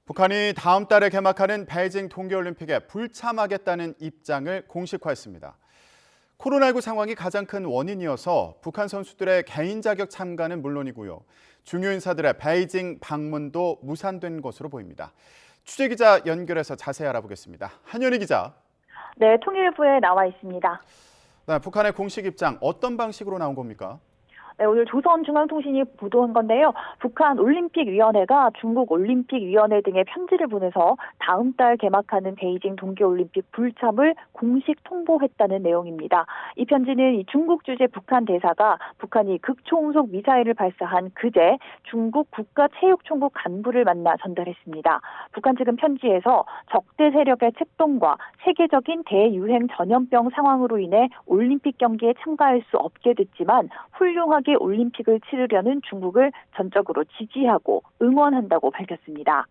북한이 다음 달에 개막하는 베이징 동계올림픽에 불참하겠다는 입장을 공식화했습니다. 코로나19 상황이 가장 큰 원인이어서 북한 선수들의 개인 자격 참가는 물론이고요. 중요 인사들의 베이징 방문도 무산된 것으로 보입니다. 취재기자 연결해서 자세히 알아보겠습니다. 한현희 기자. 네, 통일부에 나와 있습니다. 네, 북한의 공식 입장 어떤 방식으로 나온 겁니까? 네, 오늘 조선중앙통신이 보도한 건데요. 북한 올림픽위원회가 중국 올림픽위원회 등에 편지를 보내서 다음 달 개막하는 베이징 동계올림픽 불참을 공식 통보했다는 내용입니다. 이 편지는 이 중국 주재 북한 대사가 북한이 극초음속 미사일을 발사한 그제 중국 국가체육총국 간부를 만나 전달했습니다. 북한 측은 편지에서 적대 세력의 책동과 세계적인 대유행 전염병 상황으로 인해 올림픽 경기에 참가할 수 없게 됐지만 훌륭하게 올림픽을 치르려는 중국을 전적으로 지지하고 응원한다고 밝혔습니다.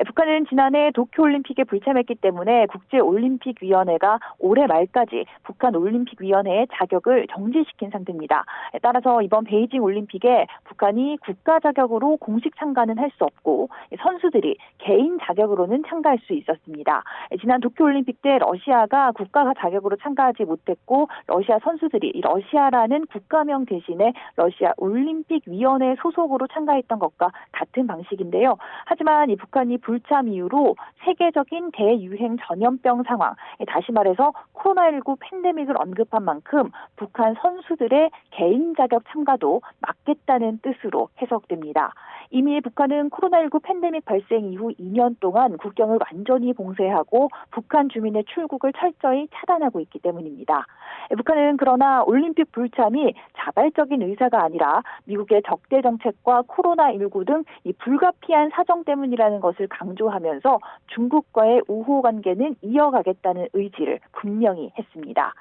북한은 지난해 도쿄올림픽에 불참했기 때문에 국제올림픽위원회가 올해 말까지 북한올림픽위원회의 자격을 정지시킨 상태입니다. 따라서 이번 베이징 올림픽에 북한이 국가 자격으로 공식 참가는 할 수 없고 선수들이 개인 자격으로는 참가할 수 있었습니다. 지난 도쿄올림픽 때 러시아가 국가 자격으로 참가하지 못했고 러시아 선수들이 이 러시아라는 국가명 대신에 러시아 올림픽위원회 소속으로 참가했던 것과 같은 방식인데요. 하지만 이 북한이 불참 이후로 세계적인 대유행 전염병 상황, 다시 말해서 코로나19 팬데믹을 언급한 만큼 북한 선수들의 개인 자격 참가도 막겠다는 뜻으로 해석됩니다. 이미 북한은 코로나19 팬데믹 발생 이후 2년 동안 국경을 완전히 봉쇄하고 북한 주민의 출국을 철저히 차단하고 있기 때문입니다. 북한은 그러나 올림픽 불참이 자발적인 의사가 아니라 미국의 적대 정책과 코로나19 등 이 불가피한 사정 때문이라는 것을 강조하면서 중국과의 우호 관계는 이어가겠다는 의지를 분명히 했습니다.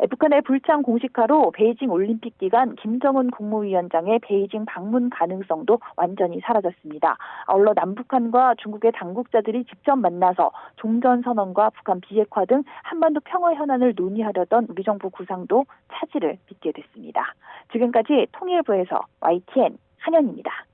북한의 불참 공식화로 베이징 올림픽 기간 김정은 국무위원장의 베이징 방문 가능성도 완전히 사라졌습니다. 아울러 남북한과 중국의 당국자들이 직접 만나서 종전선언과 북한 비핵화 등 한반도 평화 현안을 논의하려던 우리 정부 구상도 차질을 빚게 됐습니다. 지금까지 통일부에서 YTN 한현입니다.